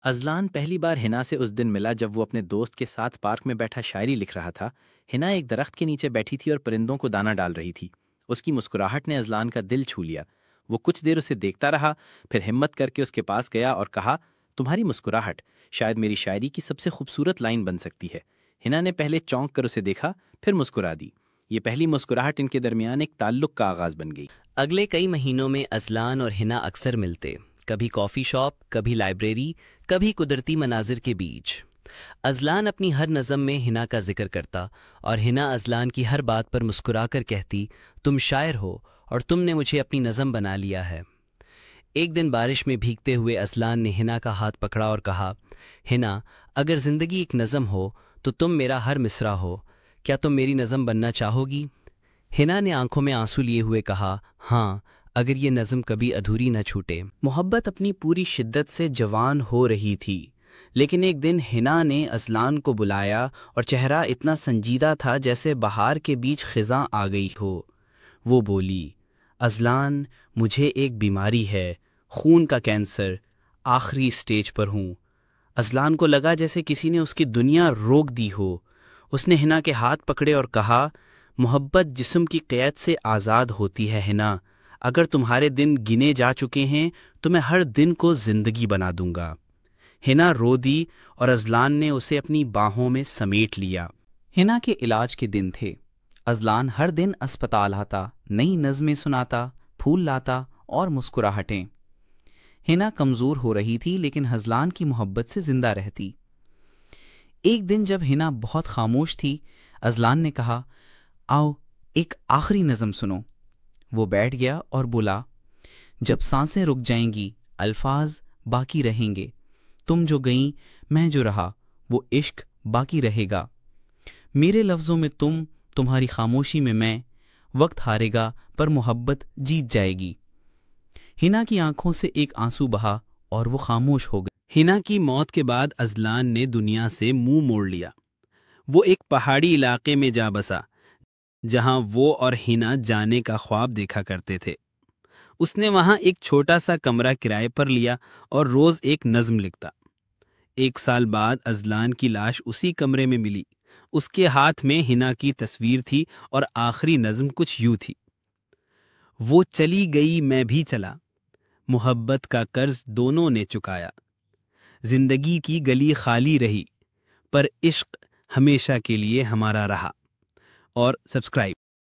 ازلان پہلی بار ہنا سے اس دن ملا جب وہ اپنے دوست کے ساتھ پارک میں بیٹھا شاعری لکھ رہا تھا۔ ہنا ایک درخت کے نیچے بیٹھی تھی اور پرندوں کو دانہ ڈال رہی تھی۔ اس کی مسکراہٹ نے ازلان کا دل چھو لیا۔ وہ کچھ دیر اسے دیکھتا رہا، پھر ہمت کر کے اس کے پاس گیا اور کہا، تمہاری مسکراہٹ شاید میری شاعری کی سب سے خوبصورت لائن بن سکتی ہے۔ ہنا نے پہلے چونک کر اسے دیکھا، پھر مسکرا دی۔ یہ پہلی مسکراہٹ ان کے درمیان ایک تعلق کا آغاز بن گئی۔ اگلے کئی مہینوں میں ازلان اور ہنا اکثر ملتے، کبھی کافی شاپ، کبھی لائبریری، کبھی قدرتی مناظر کے بیچ۔ ازلان اپنی ہر نظم میں ہنا کا ذکر کرتا اور ہنا ازلان کی ہر بات پر مسکرا کر کہتی، تم شاعر ہو اور تم نے مجھے اپنی نظم بنا لیا ہے۔ ایک دن بارش میں بھیگتے ہوئے ازلان نے ہنا کا ہاتھ پکڑا اور کہا، ہنا، اگر زندگی ایک نظم ہو تو تم میرا ہر مصرع ہو، کیا تم میری نظم بننا چاہو گی؟ ہنا نے آنکھوں میں آنسو لیے ہوئے کہا، ہاں، اگر یہ نظم کبھی ادھوری نہ چھوٹے۔ محبت اپنی پوری شدت سے جوان ہو رہی تھی، لیکن ایک دن ہنا نے ازلان کو بلایا اور چہرہ اتنا سنجیدہ تھا جیسے بہار کے بیچ خزاں آ گئی ہو۔ وہ بولی، ازلان، مجھے ایک بیماری ہے، خون کا کینسر، آخری سٹیج پر ہوں۔ ازلان کو لگا جیسے کسی نے اس کی دنیا روک دی ہو۔ اس نے ہنا کے ہاتھ پکڑے اور کہا، محبت جسم کی قید سے آزاد ہوتی ہے ہنا، اگر تمہارے دن گنے جا چکے ہیں تو میں ہر دن کو زندگی بنا دوں گا۔ ہنا رو دی اور ازلان نے اسے اپنی باہوں میں سمیٹ لیا۔ ہنا کے علاج کے دن تھے۔ ازلان ہر دن اسپتال آتا، نئی نظمیں سناتا، پھول لاتا اور مسکراہٹیں۔ ہنا کمزور ہو رہی تھی لیکن ازلان کی محبت سے زندہ رہتی۔ ایک دن جب ہنا بہت خاموش تھی، ازلان نے کہا، آؤ ایک آخری نظم سنو۔ وہ بیٹھ گیا اور بولا، جب سانسیں رک جائیں گی الفاظ باقی رہیں گے، تم جو گئیں میں جو رہا وہ عشق باقی رہے گا، میرے لفظوں میں تم، تمہاری خاموشی میں میں، وقت ہارے گا پر محبت جیت جائے گی۔ ہنا کی آنکھوں سے ایک آنسو بہا اور وہ خاموش ہو گئی۔ ہنا کی موت کے بعد ازلان نے دنیا سے منہ موڑ لیا۔ وہ ایک پہاڑی علاقے میں جا بسا جہاں وہ اور ہنا جانے کا خواب دیکھا کرتے تھے۔ اس نے وہاں ایک چھوٹا سا کمرہ کرائے پر لیا اور روز ایک نظم لکھتا۔ 1 سال بعد ازلان کی لاش اسی کمرے میں ملی۔ اس کے ہاتھ میں ہنا کی تصویر تھی اور آخری نظم کچھ یوں تھی، وہ چلی گئی میں بھی چلا، محبت کا قرض دونوں نے چکایا، زندگی کی گلی خالی رہی پر عشق ہمیشہ کے لیے ہمارا رہا۔ اور سبسکرائب